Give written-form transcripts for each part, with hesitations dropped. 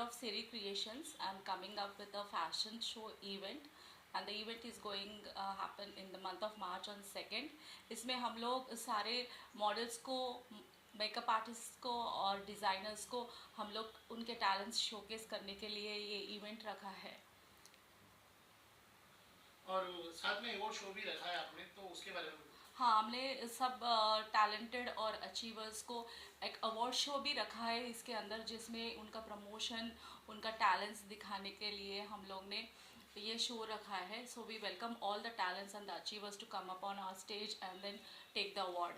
of Siri Creations. I'm coming up with a fashion show event and the event is going happen in the month of March on 2nd. इसमें हम लोग सारे models को, makeup artist को और designers को हम लोग उनके टैलेंट्स शोकेस करने के लिए ये इवेंट रखा है। और साथ में अवार्ड शो भी रखा है आपने, तो उसके बारे में? हाँ, हमने सब टैलेंटेड और अचीवर्स को एक अवार्ड शो भी रखा है इसके अंदर, जिसमें उनका प्रमोशन, उनका टैलेंट्स दिखाने के लिए हम लोग ने ये शो रखा है। So we welcome all the talents and the achievers to come up on our stage and then take the award.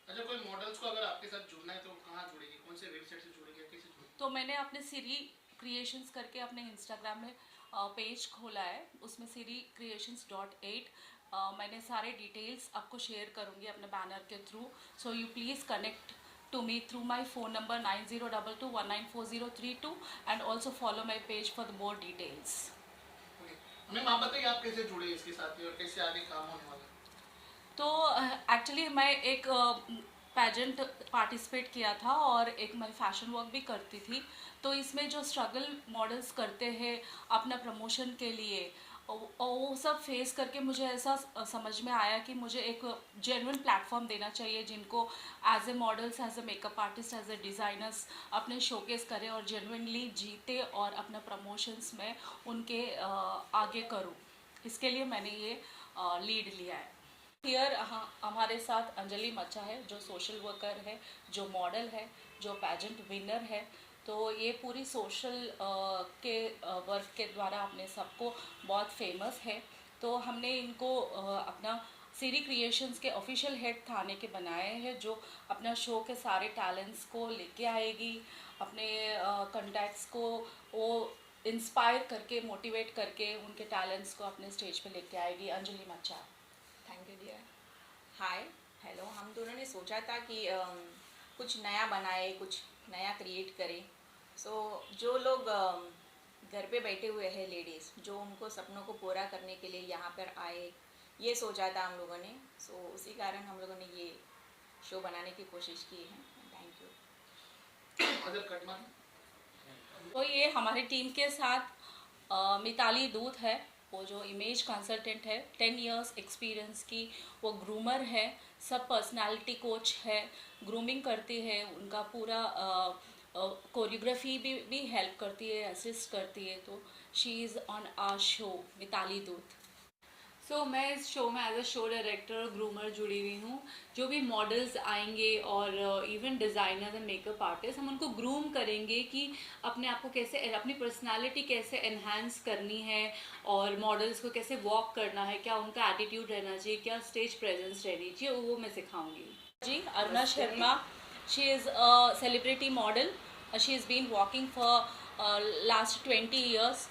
अच्छा, कोई मॉडल्स को अगर आपके साथ जुड़ना है तो कहाँ जुड़ेगी, कौन से वेबसाइट से जुड़ेगी, कैसे जुड़ेगी? तो मैंने अपने सिरी क्रिएशंस करके अपने इंस्टाग्राम में पेज खोला है, उसमें siriCreations.8 मैंने सारे डिटेल्स आपको शेयर करूँगी अपने बैनर के through. So you please connect to me through my phone number 9022194032 and also follow my page for the more details. Ma'am, आप बताइए आप कैसे जुड़े इसके साथ में और कैसे आगे काम होने वाला है? तो एक्चुअली मैं एक पैजेंट पार्टिसिपेट किया था और एक मैं फैशन वर्क भी करती थी। तो इसमें जो स्ट्रगल मॉडल्स करते हैं अपना प्रमोशन के लिए, वो सब फेस करके मुझे ऐसा समझ में आया कि मुझे एक जेन्युइन प्लेटफॉर्म देना चाहिए जिनको as a models, as a makeup artist, as a designers अपने शोकेस करें और जेन्युइनली जीते और अपना प्रमोशंस में उनके आगे करूं। इसके लिए मैंने ये लीड लिया है। हियर हमारे साथ अंजलि मच्चा है, जो सोशल वर्कर है, जो मॉडल है, जो पैजेंट विनर है। तो ये पूरी सोशल के वर्क के द्वारा अपने सबको बहुत फेमस है। तो हमने इनको अपना सिरी क्रिएशंस के ऑफिशियल हेड थाने के बनाए हैं, जो अपना शो के सारे टैलेंट्स को लेके आएगी, अपने कॉन्टैक्ट्स को वो इंस्पायर करके, मोटिवेट करके उनके टैलेंट्स को अपने स्टेज पे लेके आएगी। अंजलि मच्चा। Thank you dear. Hi, hello. हम दोनों ने सोचा था कि कुछ नया बनाए, कुछ नया क्रिएट करें। जो लोग घर पे बैठे हुए हैं, लेडीज़ जो उनको सपनों को पूरा करने के लिए यहाँ पर आए, ये सोचा था हम लोगों ने। उसी कारण हम लोगों ने ये शो बनाने की कोशिश की है। Thank you. तो ये हमारी टीम के साथ मिताली दूत है, वो जो इमेज कंसल्टेंट है, 10 इयर्स एक्सपीरियंस की। वो ग्रूमर है, सब पर्सनालिटी कोच है, ग्रूमिंग करती है, उनका पूरा कोरियोग्राफी भी हेल्प करती है, असिस्ट करती है। तो she is on our show, Mitali Doot. मैं इस शो में एज अ शो डायरेक्टर और ग्रूमर जुड़ी हुई हूँ। जो भी मॉडल्स आएंगे और even designer and makeup artist, हम उनको ग्रूम करेंगे कि अपने आप को कैसे, अपनी पर्सनालिटी कैसे एनहांस करनी है और मॉडल्स को कैसे वॉक करना है, क्या उनका एटीट्यूड रहना चाहिए, क्या स्टेज प्रेजेंस रहनी चाहिए, वो मैं सिखाऊंगी। जी, Aruna Sharma, she is a celebrity model. She is been walking for last 20 years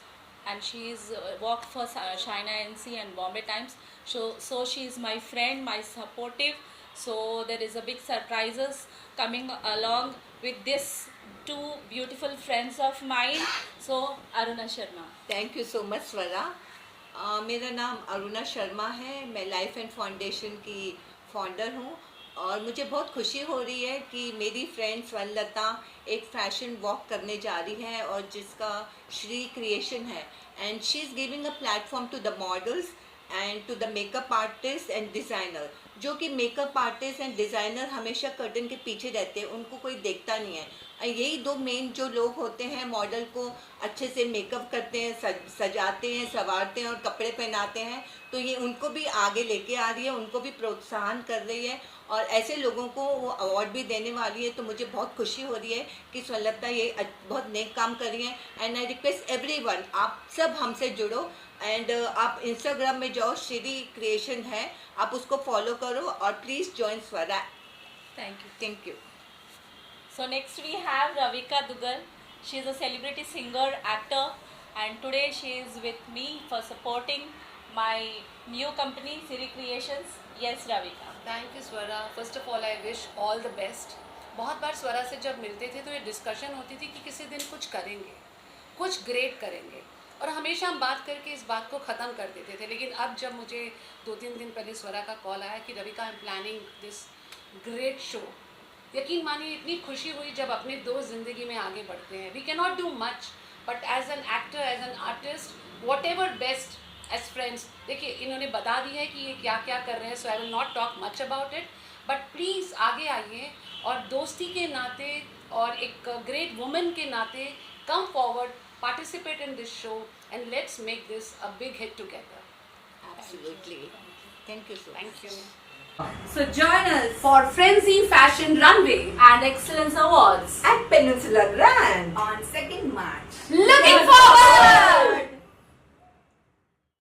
and she's worked for China NC and Bombay Times. So she is my friend, my supportive. So there is a big surprises coming along with this two beautiful friends of mine. So Aruna Sharma. Thank you so much Swara. मेरा नाम अरुणा शर्मा है, मैं life and foundation की founder हूँ और मुझे बहुत खुशी हो रही है कि मेरी फ्रेंड स्वर्णलता एक फैशन वॉक करने जा रही है और जिसका श्री क्रिएशन है, and she is giving a platform to the models and to the makeup artist and designer. जो कि मेकअप आर्टिस्ट एंड डिज़ाइनर हमेशा कर्टन के पीछे रहते हैं, उनको कोई देखता नहीं है। यही दो मेन जो लोग होते हैं, मॉडल को अच्छे से मेकअप करते हैं, सजाते हैं, संवारते हैं और कपड़े पहनाते हैं। तो ये उनको भी आगे लेके आ रही है, उनको भी प्रोत्साहन कर रही है और ऐसे लोगों को वो अवार्ड भी देने वाली है। तो मुझे बहुत खुशी हो रही है कि स्वर्णलता ये बहुत नेक काम कर रही है। एंड आई रिक्वेस्ट एवरीवन, आप सब हमसे जुड़ो एंड आप इंस्टाग्राम में जाओ, श्री क्रिएशन है, आप उसको फॉलो करो और please join Swara. Thank you. So next we have Ravika Dugal. She is a celebrity singer, actor, and today she is with me for supporting my new company, Siri Creations. Yes, Ravika. Thank you Swara. First of all I wish all the best. बहुत बार स्वरा से जब मिलते थे तो ये discussion होती थी कि किसी दिन कुछ करेंगे, कुछ ग्रेट करेंगे, और हमेशा हम बात करके इस बात को ख़त्म कर देते थे। लेकिन अब जब मुझे 2-3 दिन पहले स्वरा का कॉल आया कि Ravika, I am planning this great show, यकीन मानिए इतनी खुशी हुई जब अपने दोस्त ज़िंदगी में आगे बढ़ते हैं. We can not do much, but as an actor, as an artist, whatever best as friends. देखिए इन्होंने बता दिया है कि ये क्या क्या कर रहे हैं, so I will not talk much about it, but please आगे आइए और दोस्ती के नाते और एक ग्रेट वुमेन के नाते come forward, participate in this show and let's make this a big hit together. Absolutely. Thank you so much. Thank you. So join us For Frenzy Fashion Runway, and Excellence Awards At Peninsula Grand. On 2nd March. looking forward.